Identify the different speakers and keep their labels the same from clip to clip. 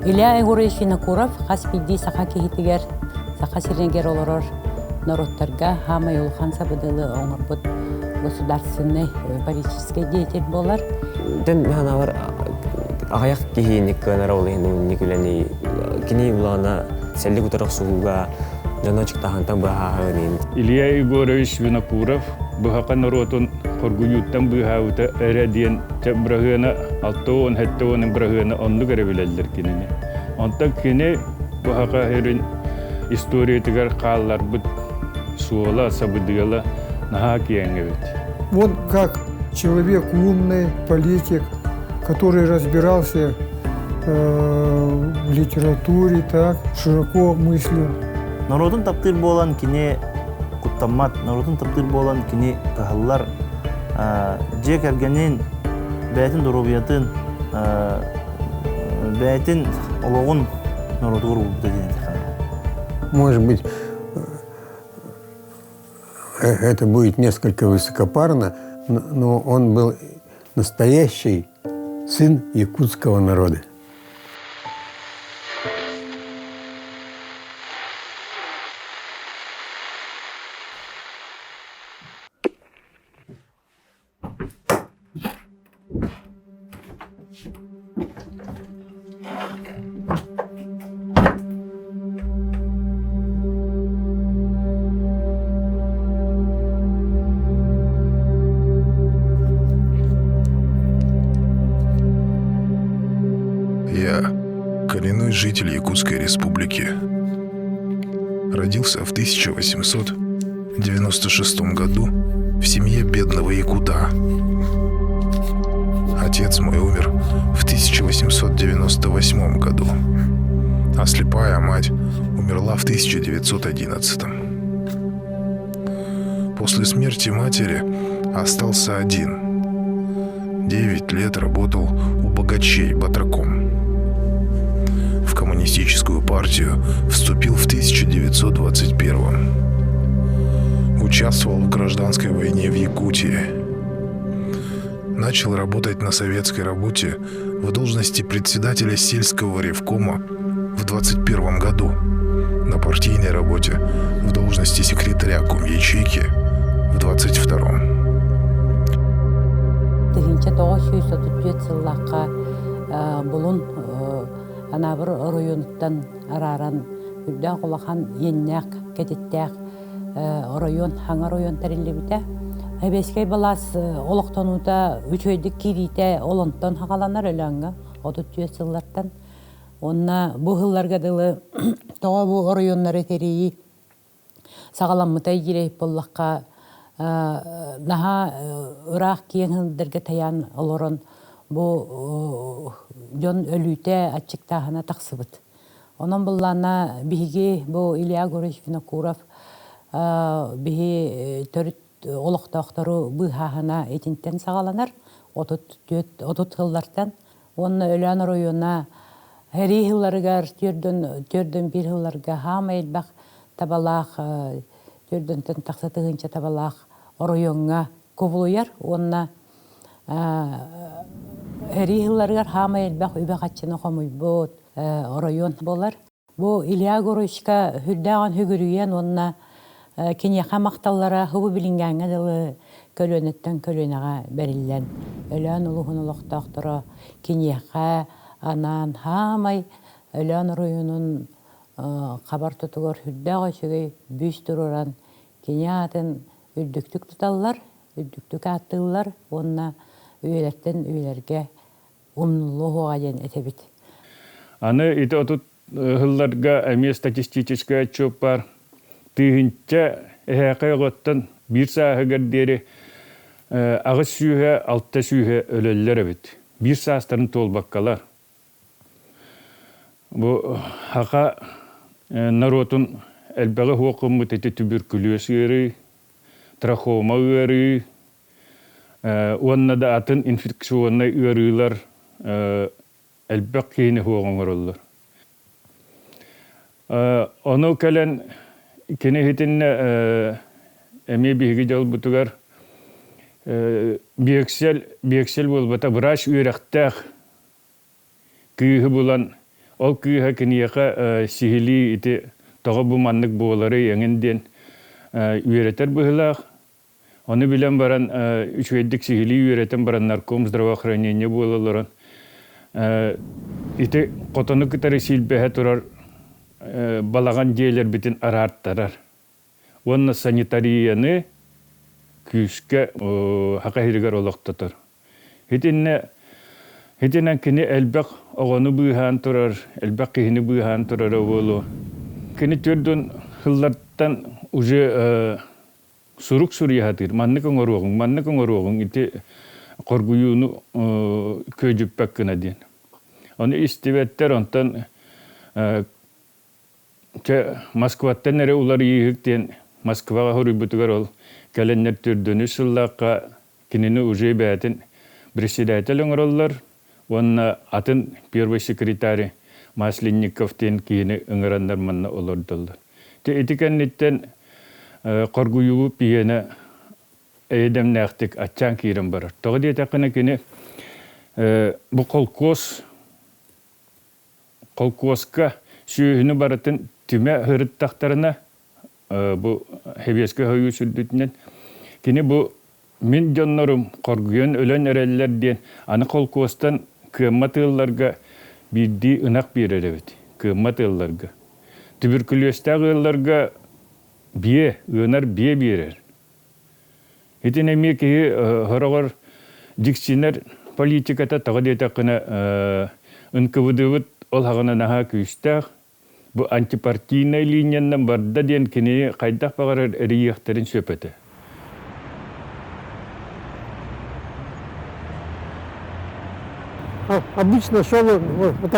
Speaker 1: Илья Егорович Винокуров хаспиди саха кихитигер, саха сиренегер олорор народтарга хама юлхан сабыдылы оңорбут государственный политический деятель болар.
Speaker 2: Ден ханавар аяк кихиник канара олен никулени кини улана селли кутарак суга жаночек тахантан бахаанин.
Speaker 3: Илья Егорович Винокуров бахака народун коргуюттан бахаута эредиен тебрагына алтоон хеттоон брагына онну керебилелдер кинене. Онтан кине бахака херин история тигер каллар бут суола сабыдыла наха киенгебет.
Speaker 4: Вот как человек умный, политик, который разбирался в литературе, так, широко мыслил.
Speaker 5: Народун таптыр болан кине куттамат, народун таптыр болан кине кахаллар жек эргенин бәйтин дурубиятын бәйтин ологун народу урубда деген.
Speaker 6: Может быть, это будет несколько высокопарно, но он был настоящий сын якутского народа.
Speaker 7: Я коренной житель Якутской республики. Родился в 1896 году в семье бедного якута. Отец мой умер в 1898 году, а слепая мать умерла в 1911. После смерти матери остался один. 9 лет работал у богачей батраком. В коммунистическую партию вступил в 1921. Участвовал в гражданской войне в Якутии. Начал работать на советской работе в должности председателя сельского ревкома в 21 году, на партийной работе в должности секретаря комячейки в 22.
Speaker 1: Тегинче тоғыз сүйсөтүт сыллаққа бұлын анабыр районуттан араран үрден қолақан еннәк кететтәк район, хаңа район тәрелі біте. Әбескей балас олықтануыда үчөйдік кирите олонтан хағаланар өләңгі, отут түйет сыллардан. Онна бұғылларға дылы тоға бұ районлары терейі сағаламытай ерейіп боллаққа наха ырақ киеңдерге таян олорон бу жон өлүйте атчыктахана тақсыбыт. Онон бұллана биһиги бу Илья Егорович Винокуров биһи төрүт олоқтоқтару быхахана этинтен сағаланар отут хыллартан. Онна өлән района хәри хылларыгар төрдөн бир хылларга хама элбақ табалақ төрдөнтен тақсатығынча табалақ районга ковулуяр. Онна хәри хылларыгар хама элбақ үбә қатчыны қомуйбут район болар. Бу Илья Егоровичка хүрдәған хүгірүйен онна кенеха мақталлара хыбы билингәнгә дылы көлөнеттен көлөнәгә бәриллән. Өлән улуһын улоқтақтыра кенеха анан хамай өлән районун қабар тутугар хүрдәгә чөгей бүс туруран кенятын үрдүктүк туталлар, үрдүктүк аттылар, онна өйләттен өйләргә умнулуга ден этебит.
Speaker 3: Аны ите отут хылларга әме статистический отчет бар. Тыгынча эһәкәйготтан бир саһыгар дери агыс сүйе, алта сүйе өлелләр бит. Бир саастарын толбаккалар. Бу хака народун элбәгә хукым бите туберкулез йөрү, трахома йөрү, оннада атын инфекционный йөрүләр элбәк кине хугыңгырлар. Оны кален кене хитин эми биги жол бутугар биексел болбата врач үйрәктәк күйі булан ол кыыха кинияка сихили ити тоҕо бу маннык буолары эҥин диэн үөретер быһылаах. Оны билен баран үчүэддик сихили үөретен баран нарком здравоохранение буолаларан. Ити котону кытары силбэһэ турар балаган диэлер битин арааттарар. Онна санитарияны күүскэ хакахиригер олохтотор. Хитинен кини элбек оҕону быыһаан турар, элбек киһини быыһаан турар оголу. Кини түрдүн хыллаттан уже сурук сурьяхатыр, маннык оҥоруоҕуҥ ити коргуюуну көжүппек кына диэн. Оны истибеттер онтан Москваттан эре улар ийиһик диэн Москвага хоруйбутугар ол кэленнер түрдүнү сыллаакка кинини уже бээтин председатель оҥороллар, онна атын первый секретарь Масленников тен киини ыҥыраннар манна олордоллар. Этикенниттен коргуюу пиэне эйдемнээхтик аччаан киирен барар. Тоҕо диэтаккына кини бу колкоска сүүһүнү баратын түмэ хырыттахтарына бу хебеске хойуу сүрдүтүнен кини бу мин дьоннорум коргуйон өлөн эреллер диэн аны колкостан кыамма тыылларга бидди ынак биэреребит. Кыамма тыылларга туберкулезтагы ылларга ынар бие биэрер. Итин эми киһи хорогор диксинер политиката тоҕо диэтаккына ынкыбыдыбыт ол хагана наһаа күүстээх бу антипартийный линиянан барда диэн кини хайдах багарар эрииэхтерин сөпөтө.
Speaker 8: Обычно шел вот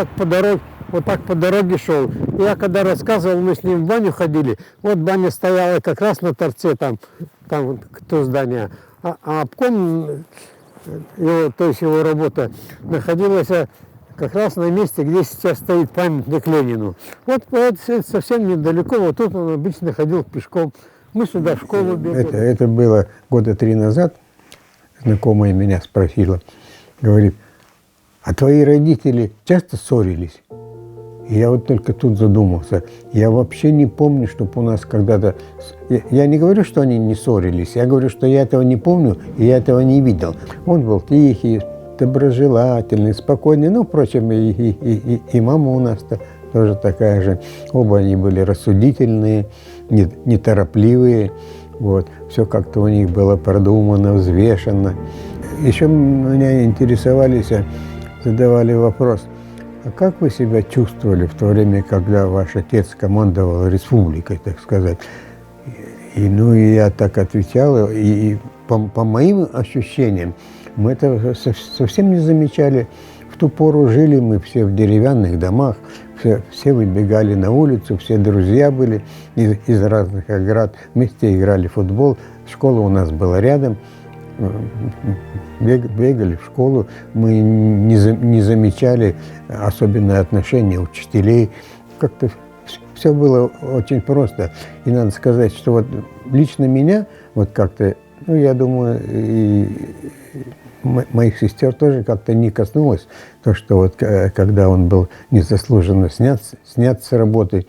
Speaker 8: так по дороге шел. Я когда рассказывал, мы с ним в баню ходили, вот баня стояла как раз на торце, там то здание. А обком, то есть его работа, находилась как раз на месте, где сейчас стоит памятник Ленину. Вот совсем недалеко, вот тут он обычно ходил пешком. Мы сюда в школу бегали.
Speaker 6: Это было года 3 назад. Знакомая меня спросила, говорит: а твои родители часто ссорились? И я вот только тут задумался. Я вообще не помню, чтобы у нас когда-то... Я не говорю, что они не ссорились. Я говорю, что я этого не помню, и я этого не видел. Он был тихий, доброжелательный, спокойный. Ну, впрочем, и мама у нас тоже такая же. Оба они были рассудительные, неторопливые. Вот. Все как-то у них было продумано, взвешенно. Еще меня интересовались, задавали вопрос: а как вы себя чувствовали в то время, когда ваш отец командовал республикой, так сказать? И я так отвечал, и по моим ощущениям, мы это совсем не замечали. В ту пору жили мы все в деревянных домах, все выбегали на улицу, все друзья были из разных оград, вместе играли в футбол, школа у нас была рядом. Бегали в школу, мы не замечали особенное отношение учителей. Как-то все было очень просто. И надо сказать, что вот лично меня, вот как-то, я думаю, и моих сестер тоже как-то не коснулось то, что вот когда он был незаслуженно снят с работы.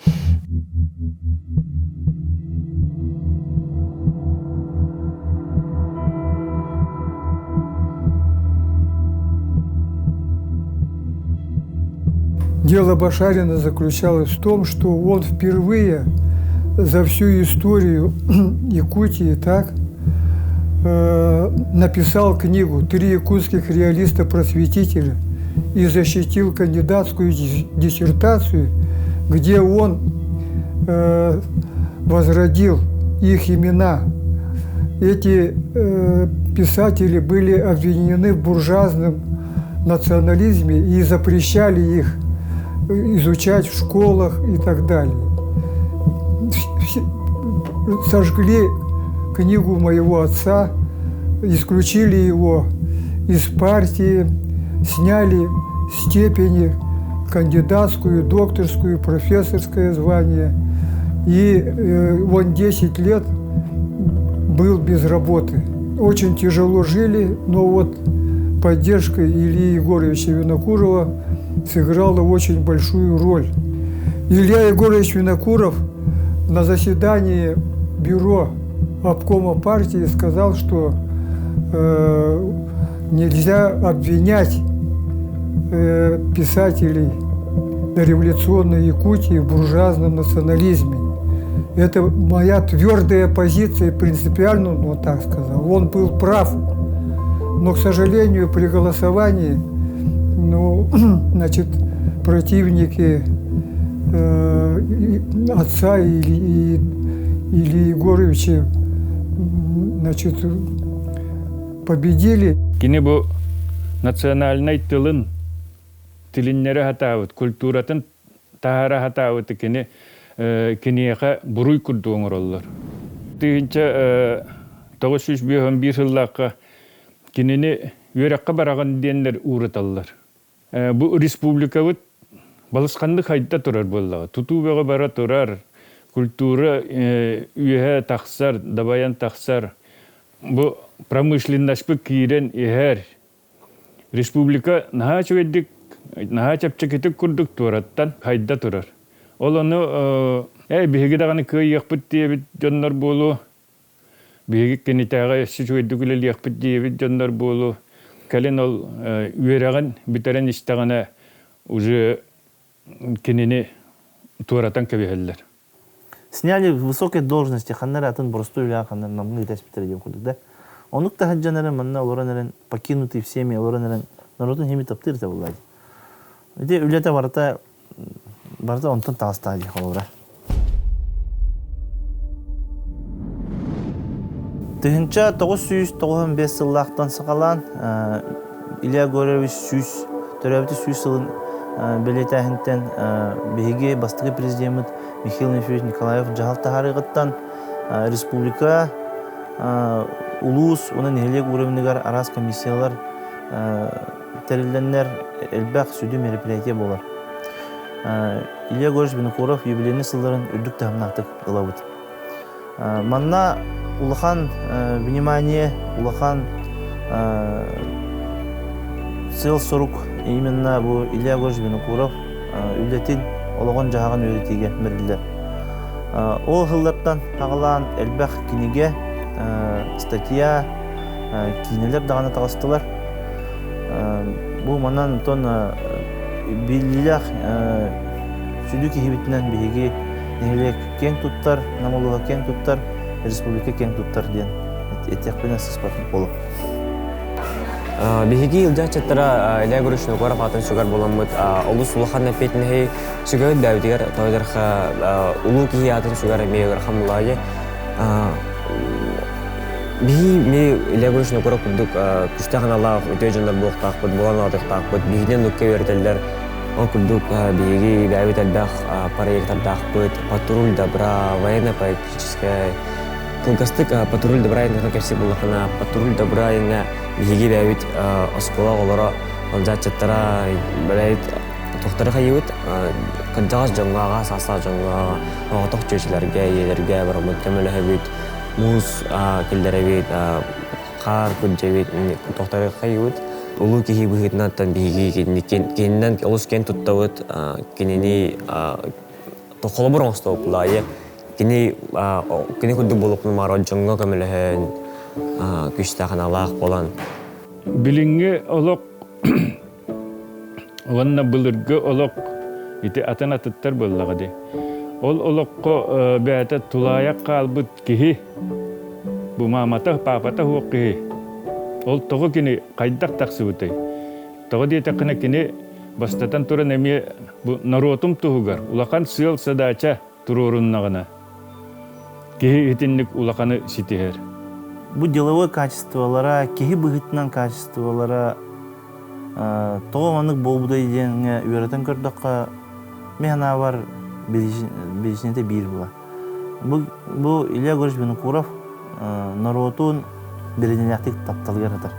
Speaker 4: Дело Башарина заключалось в том, что он впервые за всю историю Якутии написал книгу «Три якутских реалиста-просветителя» и защитил кандидатскую диссертацию, где он возродил их имена. Эти писатели были обвинены в буржуазном национализме и запрещали их изучать в школах и так далее. Сожгли книгу моего отца, исключили его из партии, сняли степени, кандидатскую, докторскую, профессорское звание. И он 10 лет был без работы. Очень тяжело жили, но вот поддержкой Ильи Егоровича Винокурова сыграла очень большую роль. Илья Егорович Винокуров на заседании бюро обкома партии сказал, что нельзя обвинять писателей дореволюционной Якутии в буржуазном национализме. Это моя твердая позиция, принципиально, он вот так сказал. Он был прав, но, к сожалению, при голосовании, противники отца Ильи Егоровича, победили.
Speaker 3: Кини бу национальный тылын, тилиннері хатауыт, культуратын тахара хатауыты кинеха буруй күрді оңыр олар. Түйінші 951 жыллаққа кинені өраққа бараған денлер уырыталар. Бұл республика бұд балысқанды қайда тұрар боллаға. Тутубаға бара тұрар, культура үйе тақсар, дабаян тақсар. Бұл промышленнашпы киирен ихер. Республика наха чөйдік, наха чапчакетік күрдік тұраттан қайда тұрар. Ол оны биһиги даганы кыйыахпыт диэбит дьоннор буолу, биһиги кенитээҕэ эсси чөйдүк үлэлиэхпыт диэбит дьоннор буолу. Кэлин ол үөрэгэн битерэн истэҕэнэ уже кенини туоратан кэбиһэллэр.
Speaker 5: Сняли высокие должности, ханнары атын борсту или ханнары намны дес битердием курдук, да? Онук та хаджанары манна олоранарын покинутый всеми олоранарын народун хеми таптыр да буллайды. Иде үлете барата онтон тагыстади холора. Тыгынча 995 сыллактан сакалан Илья Егорович сүйс төрөбүтү сүйс сылын белетахинтен биһиги бастыгы президент Михаил Николаев жаалтахарыгыттан республика улус онун элек уровнегар арас комиссиялар терилденнер элбак сүдү мероприятие болар. Илья Егорович Винокуров юбилейный сылларын үрдүк тахымнактык ылабыт. Манна улахан внимание, улахан сел сорук именно бу Илья Егорович Винокуров үлетин олаган жаган өритиге мердилер. Ол хыллардан тагылан элбак киниге статья кинелер дагана тагыстылар. Бу манан тон биллилах сүдүк хибитнен биги нелек кен туттар, намолуга кен туттар, республика кен туттар ден. Этекпенен сыспатын болуп.
Speaker 2: Биһиги илдя чаттара Илья Егорович Винокуров атын сүгар боламмыт. Олус улахан напетинхи сүгөр дәүдигер тойдарха улуу кихи атын сүгар мейгер хамлайы. Биһи ме Илья Егорович Винокуров курдук күстәхан Аллах өтөжөндөр буктакпыт, буган атыктакпыт, биһиден лукка бертеллер. Ол курдук биһиги бәбит албах проекттардакпыт, патруль добра, военно-политическая Кылгастык патруль добра инга керси булахана патруль добра инга биһиги бәбит оскола олора олжачаттара бәләйт тохтары хайыт кыдагас жоңгага саса жоңгага отох чөчләргә еләргә бармыт кемеләһәбит муз килдерәбит кар күнҗәбит тохтары хайыт улу кихи быһытнаттан биһиги кеннән олус кен туттавыт кенени тохолобор остоплае Кini kudu buluk numaro jongo kamilehen küsta kanalak bolan.
Speaker 3: Bilinge olok wanna bulurge olok ite atana tuttar bollagade. Ol olokko beata tulayak kalbut kihi bu mamata papata huwa kihi. Ol togo kini kaydak taksibutay. Togo dia takna kini bastatan tura nemi bu narotum tuhugar. Ulakan sil sadacha tururun nagana. Кихи хитинник улаканы ситихер.
Speaker 5: Бу деловой качестволара, кихи быгытнан качестволара тоғаманлык болбудай дегенге үйрәтен көрдіққа механа бар белесінете бир була. Бу Илья Егорович Винокуров народун беренияқтық тапталгар атар.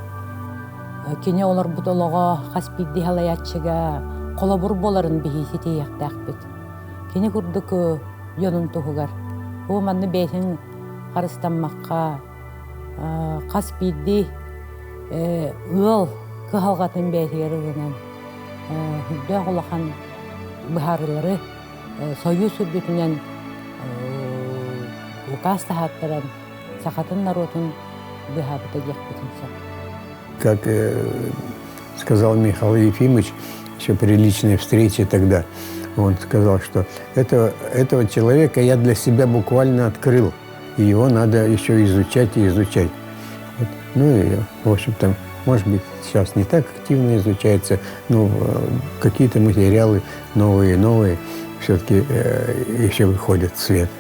Speaker 1: Кене олар будолого хаспидди халаятчыга колобур боларын бихи ситияқтақ бит. Кене күрдік йонун тухугар. Бу манны бейтин қарыстанмаққа қас бидді ұл кығалғатын бейтігер ұғынан. Хүлдэ голахан бахарлары союз үрдүтүнен указ тахаттаран сахатын народун бахабыта ехпетинса.
Speaker 6: Как сказал Михаил Ефимович еще при личной встрече тогда, он сказал, что этого человека я для себя буквально открыл, и его надо еще изучать и изучать. Вот. Ну и, в общем-то, может быть, сейчас не так активно изучается, но какие-то материалы новые все-таки еще выходят в свет.